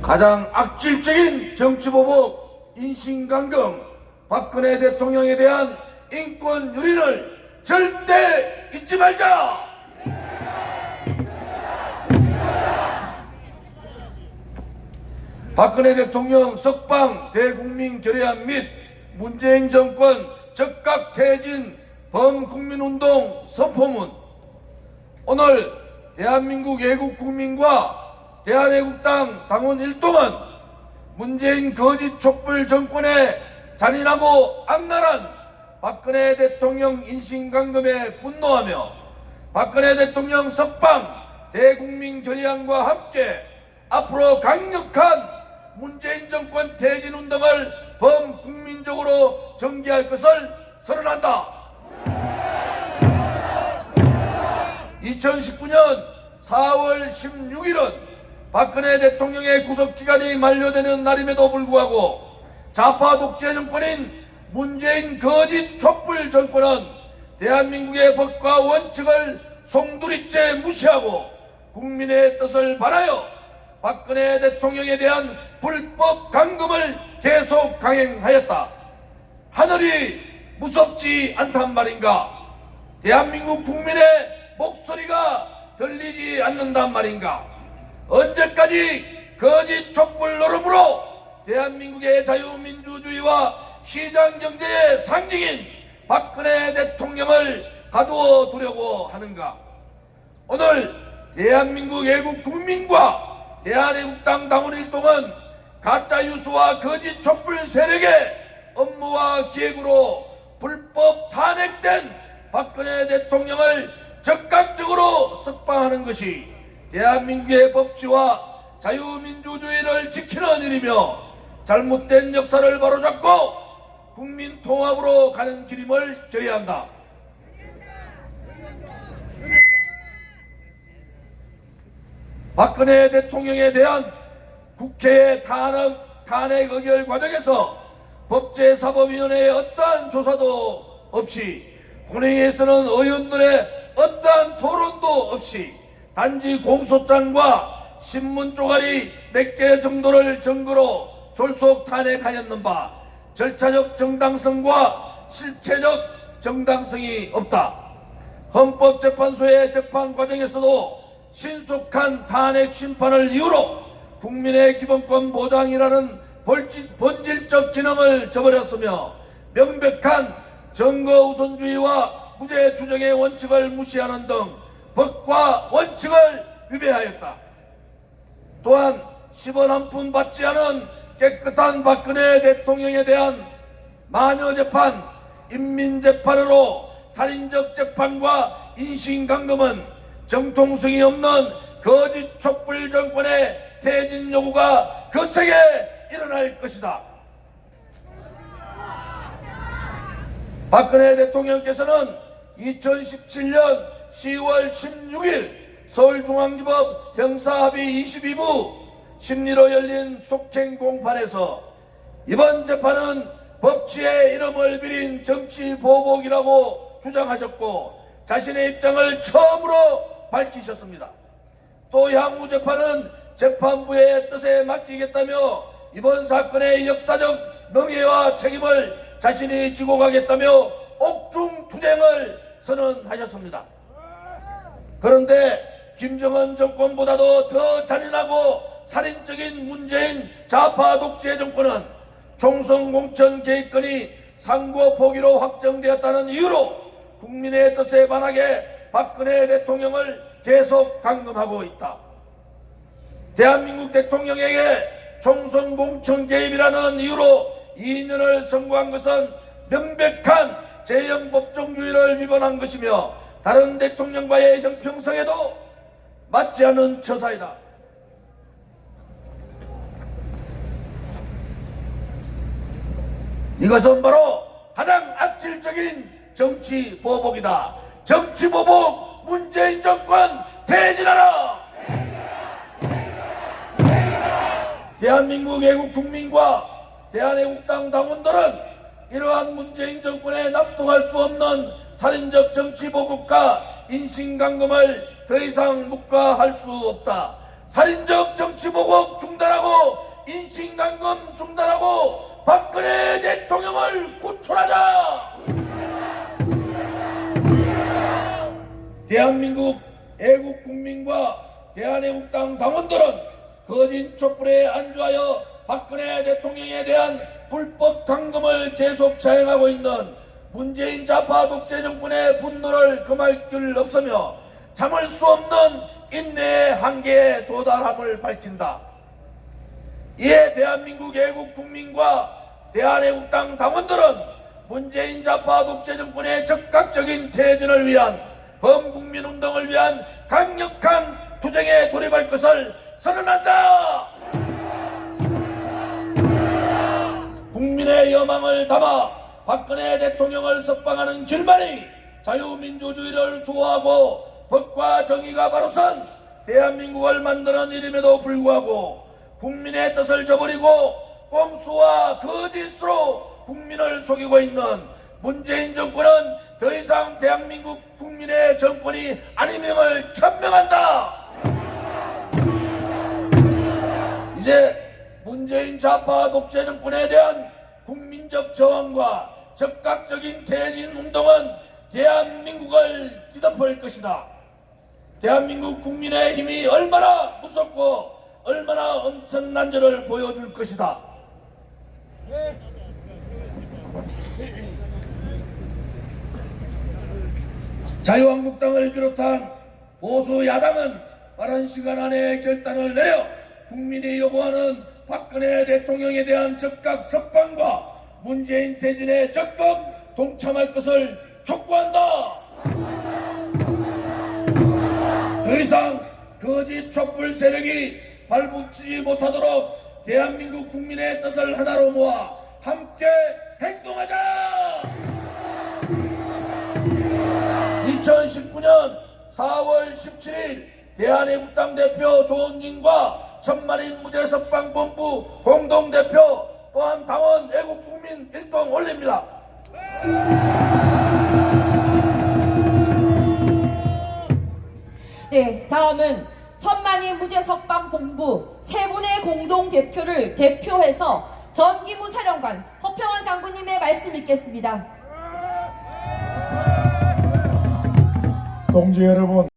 가장 악질적인 정치보복, 인신강금, 박근혜 대통령에 대한 인권 유린을 절대 잊지 말자! 박근혜 대통령 석방 대국민 결의안 및 문재인 정권 적각 퇴진 범국민운동 선포문. 오늘 대한민국 애국 국민과 대한애국당 당원 일동은 문재인 거짓 촛불 정권의 잔인하고 악랄한 박근혜 대통령 인신강금에 분노하며 박근혜 대통령 석방 대국민 결의안과 함께 앞으로 강력한 문재인 정권 퇴진 운동을 범국민적으로 전개할 것을 선언한다. 2019년 4월 16일은 박근혜 대통령의 구속기간이 만료되는 날임에도 불구하고 좌파 독재 정권인 문재인 거짓 촛불 정권은 대한민국의 법과 원칙을 송두리째 무시하고 국민의 뜻을 반하여 박근혜 대통령에 대한 불법 강금을 계속 강행하였다. 하늘이 무섭지 않단 말인가? 대한민국 국민의 목소리가 들리지 않는단 말인가? 언제까지 거짓 촛불 노름으로 대한민국의 자유민주주의와 시장경제의 상징인 박근혜 대통령을 가두어 두려고 하는가? 오늘 대한민국 애국 국민과 대한애국당 당원 일동은 가짜 뉴스와 거짓 촛불 세력의 업무와 기획으로 불법 탄핵된 박근혜 대통령을 적극적으로 석방하는 것이 대한민국의 법치와 자유민주주의를 지키는 일이며 잘못된 역사를 바로잡고 국민 통합으로 가는 길임을 결의한다. 박근혜 대통령에 대한 국회의 탄핵 의결 과정에서 법제사법위원회의 어떠한 조사도 없이 본회의에서는 의원들의 어떠한 토론도 없이 단지 공소장과 신문 쪼가리 몇 개 정도를 증거로 졸속 탄핵하였는 바 절차적 정당성과 실체적 정당성이 없다. 헌법재판소의 재판 과정에서도 신속한 탄핵 심판을 이유로 국민의 기본권 보장이라는 본질적 기능을 저버렸으며 명백한 증거 우선주의와 무죄 추정의 원칙을 무시하는 등 법과 원칙을 위배하였다. 또한 10원 한 푼 받지 않은 깨끗한 박근혜 대통령에 대한 마녀재판, 인민재판으로 살인적 재판과 인신강금은 정통성이 없는 거짓 촛불 정권의 퇴진 요구가 거세게 일어날 것이다. 박근혜 대통령께서는 2017년 10월 16일 서울중앙지법 형사합의 22부 심리로 열린 속행 공판에서 이번 재판은 법치의 이름을 빌린 정치 보복이라고 주장하셨고 자신의 입장을 처음으로 밝히셨습니다. 또 향후 재판은 재판부의 뜻에 맡기겠다며 이번 사건의 역사적 명예와 책임을 자신이 지고 가겠다며 옥중투쟁을 선언하셨습니다. 그런데 김정은 정권보다도 더 잔인하고 살인적인 문재인 좌파 독재 정권은 총선 공천 개입권이 상고 포기로 확정되었다는 이유로 국민의 뜻에 반하게 박근혜 대통령을 계속 감금하고 있다. 대한민국 대통령에게 총선 공천 개입이라는 이유로 2년을 선고한 것은 명백한 재형법정주의를 위반한 것이며 다른 대통령과의 형평성에도 맞지 않는 처사이다. 이것은 바로 가장 악질적인 정치 보복이다. 정치 보복 문재인 정권 퇴진하라! 대한민국 애국 국민과 대한애국당 당원들은 이러한 문재인 정권에 납득할 수 없는 살인적 정치 보복과 인신강금을 더 이상 묵과할 수 없다. 살인적 정치보복 중단하고 인신강금 중단하고 박근혜 대통령을 구출하자. 대한민국 애국 국민과 대한애국당 당원들은 거짓 촛불에 안주하여 박근혜 대통령에 대한 불법 감금을 계속 자행하고 있는 문재인 좌파 독재 정권의 분노를 금할 길 없으며 참을 수 없는 인내의 한계에 도달함을 밝힌다. 이에 대한민국 애국 국민과 대한애국당 당원들은 문재인 좌파 독재 정권의 적극적인 퇴진을 위한 범국민운동을 위한 강력한 투쟁에 돌입할 것을 선언한다. 국민의 여망을 담아 박근혜 대통령을 석방하는 길만이 자유민주주의를 수호하고 법과 정의가 바로 선 대한민국을 만드는 일임에도 불구하고 국민의 뜻을 저버리고 꼼수와 거짓으로 국민을 속이고 있는 문재인 정권은 더 이상 대한민국 국민의 정권이 아님임을 천명한다. 이제 문재인 좌파 독재 정권에 대한 국민적 저항과 적극적인 퇴진 운동은 대한민국을 뒤덮을 것이다. 대한민국 국민의 힘이 얼마나 무섭고 얼마나 엄청난지를 보여줄 것이다. 자유한국당을 비롯한 보수 야당은 빠른 시간 안에 결단을 내려 국민이 요구하는 박근혜 대통령에 대한 즉각 석방과 문재인 퇴진에 적극 동참할 것을 촉구한다. 더 이상 거짓 촛불 세력이 발붙이지 못하도록 대한민국 국민의 뜻을 하나로 모아 함께 행동하자. 2019년 4월 17일 대한애국당 대표 조원진과 천만인 무죄석방본부 공동대표 또한 당원 애국국민 일동 올립니다. 네, 다음은 천만인 무죄석방본부 세 분의 공동대표를 대표해서 전기무 사령관 허평원 장군님의 말씀 읽겠습니다. 동지 여러분,